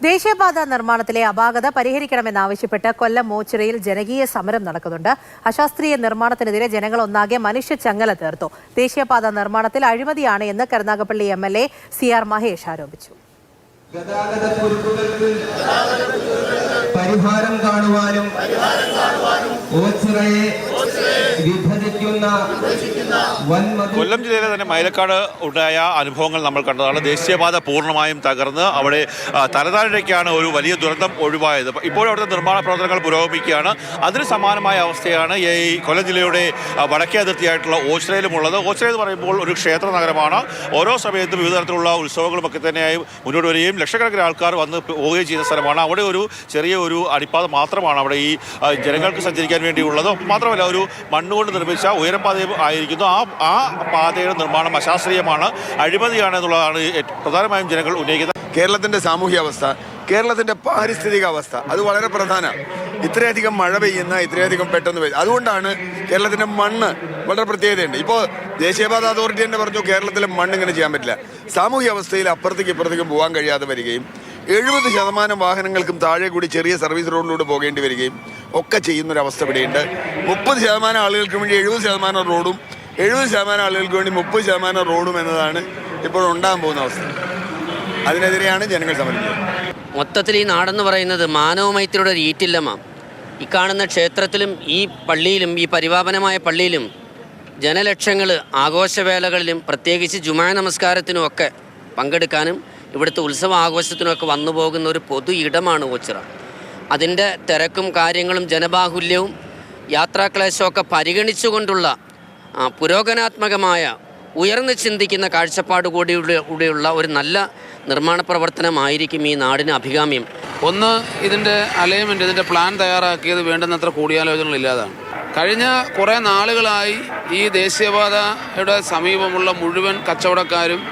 ദേശീയപാത നിർമ്മാണത്തിലെ അപാകത പരിഹരിക്കണമെന്നാവശ്യപ്പെട്ട് കൊല്ലം മോച്ചിറയിൽ ജനകീയ സമരം നടക്കുന്നുണ്ട്. അശാസ്ത്രീയ നിർമ്മാണത്തിനെതിരെ ജനങ്ങൾ ഒന്നാകെ മനുഷ്യച്ചങ്ങല തീർത്തു. ദേശീയപാത നിർമ്മാണത്തിൽ അഴിമതിയാണ് എന്ന് കരുനാഗപ്പള്ളി MLA CR മഹേഷ് ആരോപിച്ചു. പരിഹാരം കാണുവാനും ഓച്ചിറയെ വിഭജിക്കുന്ന കൊല്ലം ജില്ലയിലെ തന്നെ മൈലക്കാട് ഉണ്ടായ അനുഭവങ്ങൾ നമ്മൾ കണ്ടതാണ്. ദേശീയപാത പൂർണ്ണമായും തകർന്ന് അവിടെ തലതാഴേക്കാണ് ഒരു വലിയ ദുരന്തം ഒഴിവായത്. ഇപ്പോൾ അവിടുത്തെ നിർമ്മാണ പ്രവർത്തനങ്ങൾ പുരോഗമിക്കുകയാണ്. അതിന് സമാനമായ അവസ്ഥയാണ് ഈ കൊല്ലം ജില്ലയുടെ വടക്കേ അതിർത്തിയായിട്ടുള്ള ഓച്ചിറയിലുമുള്ളത്. ഓച്ചിറ എന്ന് പറയുമ്പോൾ ഒരു ക്ഷേത്ര നഗരമാണ്. ഓരോ സമയത്തും വിവിധ തരത്തിലുള്ള ഉത്സവങ്ങളുമൊക്കെ തന്നെയായി മുന്നോട്ട് വരികയും ലക്ഷക്കണക്കിന് ആൾക്കാർ വന്ന് പോവുകയും ചെയ്യുന്ന സ്ഥലമാണ്. അവിടെ ഒരു ചെറിയ ഒരു അടിപ്പാത മാത്രമാണ് അവിടെ ഈ ജനങ്ങൾക്ക് സഞ്ചരിക്കാൻ വേണ്ടിയുള്ളത്. മാത്രമല്ല ഒരു മണ്ണുകൊണ്ട് നിർമ്മിച്ച ഉയരപ്പാത ആയിരിക്കുന്നു. ആ പാതയുടെ നിർമ്മാണം അശാസ്ത്രീയമാണ്, അഴിമതിയാണ് എന്നുള്ളതാണ് പ്രധാനമായും ജനങ്ങൾ ഉന്നയിക്കുന്നത്. കേരളത്തിൻ്റെ സാമൂഹ്യ അവസ്ഥ, കേരളത്തിൻ്റെ പാരിസ്ഥിതിക അവസ്ഥ അത് വളരെ പ്രധാനമാണ്. ഇത്രയധികം മഴ പെയ്യുന്ന, ഇത്രയധികം പെട്ടെന്ന് പെയ്യുന്ന, അതുകൊണ്ടാണ് കേരളത്തിൻ്റെ മണ്ണ് വളരെ പ്രത്യേകതയുണ്ട്. ഇപ്പോൾ ദേശീയപാത അതോറിറ്റി തന്നെ പറഞ്ഞു കേരളത്തിലെ മണ്ണ് ഇങ്ങനെ ചെയ്യാൻ പറ്റില്ല. സാമൂഹ്യ അവസ്ഥയിൽ അപ്പുറത്തേക്കും ഇപ്പുറത്തേക്കും പോകാൻ കഴിയാതെ വരികയും 70% വാഹനങ്ങൾക്കും താഴെ കൂടി ചെറിയ സർവീസ് റോഡിലൂടെ പോകേണ്ടി വരികയും ഒക്കെ ചെയ്യുന്നൊരവസ്ഥ ഇവിടെയുണ്ട്. 30% ആളുകൾക്ക് വേണ്ടി 70% റോഡും 70% ആളുകൾക്ക് വേണ്ടി 30% റോഡും എന്നതാണ് ഇപ്പോൾ ഉണ്ടാകാൻ പോകുന്ന അവസ്ഥ. അതിനെതിരെയാണ് ജനങ്ങൾ സമരം. മൊത്തത്തിൽ ഈ നാടെന്ന് പറയുന്നത് മാനവമൈത്രിയുടെ ഒരു ഈറ്റില്ലമാണ്. ഈ കാണുന്ന ക്ഷേത്രത്തിലും ഈ പള്ളിയിലും ഈ പരിപാവനമായ പള്ളിയിലും ജനലക്ഷങ്ങൾ ആഘോഷവേളകളിലും പ്രത്യേകിച്ച് ജുമാ നമസ്കാരത്തിനുമൊക്കെ പങ്കെടുക്കാനും ഇവിടുത്തെ ഉത്സവ ആഘോഷത്തിനുമൊക്കെ വന്നു പോകുന്ന ഒരു പൊതു ഇടമാണ് ഓച്ചിറ. അതിൻ്റെ തിരക്കും കാര്യങ്ങളും ജനബാഹുല്യവും യാത്രാക്ലേശമൊക്കെ പരിഗണിച്ചുകൊണ്ടുള്ള പുരോഗമനാത്മകമായ ഉയർന്നു ചിന്തിക്കുന്ന കാഴ്ചപ്പാട് കൂടിയുള്ള ഒരു നല്ല നിർമ്മാണ പ്രവർത്തനമായിരിക്കും ഈ നാടിന് അഭികാമ്യം. ഒന്ന്, ഇതിൻ്റെ അലൈൻമെൻറ്റ്, ഇതിൻ്റെ പ്ലാൻ തയ്യാറാക്കിയത് വേണ്ടുന്നത്ര കൂടിയാലോചനകളില്ലാതാണ്. കഴിഞ്ഞ കുറേ നാളുകളായി ഈ ദേശീയപാതയുടെ സമീപമുള്ള മുഴുവൻ കച്ചവടക്കാരും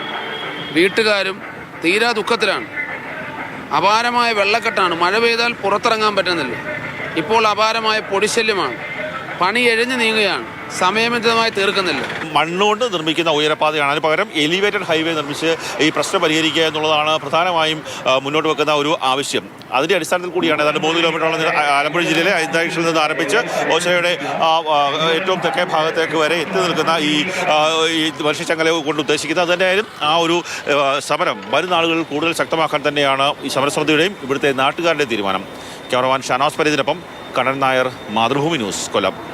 വീട്ടുകാരും തീരാ ദുഃഖത്തിലാണ്. അപാരമായ വെള്ളക്കെട്ടാണ്. മഴ പെയ്താൽ പുറത്തിറങ്ങാൻ പറ്റുന്നില്ല. ഇപ്പോൾ അപാരമായ പൊടിശല്യമാണ്. പണി എഴഞ്ഞു നീങ്ങുകയാണ്. സമയബന്ധിതമായി തീർക്കുന്നില്ല. മണ്ണുകൊണ്ട് നിർമ്മിക്കുന്ന ഉയരപ്പാതയാണ്. അതിന് പകരം എലിവേറ്റഡ് ഹൈവേ നിർമ്മിച്ച് ഈ പ്രശ്നം പരിഹരിക്കുക എന്നുള്ളതാണ് പ്രധാനമായും മുന്നോട്ട് വെക്കുന്ന ഒരു ആവശ്യം. അതിൻ്റെ അടിസ്ഥാനത്തിൽ കൂടിയാണ് ഏതാണ്ട് 3 കിലോമീറ്ററോളം ആലപ്പുഴ ജില്ലയിലെ അയന്താക്ഷയിൽ നിന്ന് ആരംഭിച്ച് ഓച്ചിറയുടെ ഏറ്റവും തെക്കേ ഭാഗത്തേക്ക് വരെ എത്തി നിൽക്കുന്ന ഈ മനുഷ്യച്ചങ്ങല കൊണ്ട് ഉദ്ദേശിക്കുന്നത്. അതുതന്നെയായാലും ആ ഒരു സമരം വരും നാളുകളിൽ കൂടുതൽ ശക്തമാക്കാൻ തന്നെയാണ് ഈ സമരസമിതിയുടെയും ഇവിടുത്തെ നാട്ടുകാരുടെയും തീരുമാനം. ക്യാമറമാൻ ഷാനവാസ് പരീതിനൊപ്പം കണ്ണൻ നായർ, മാതൃഭൂമി ന്യൂസ്, കൊല്ലം.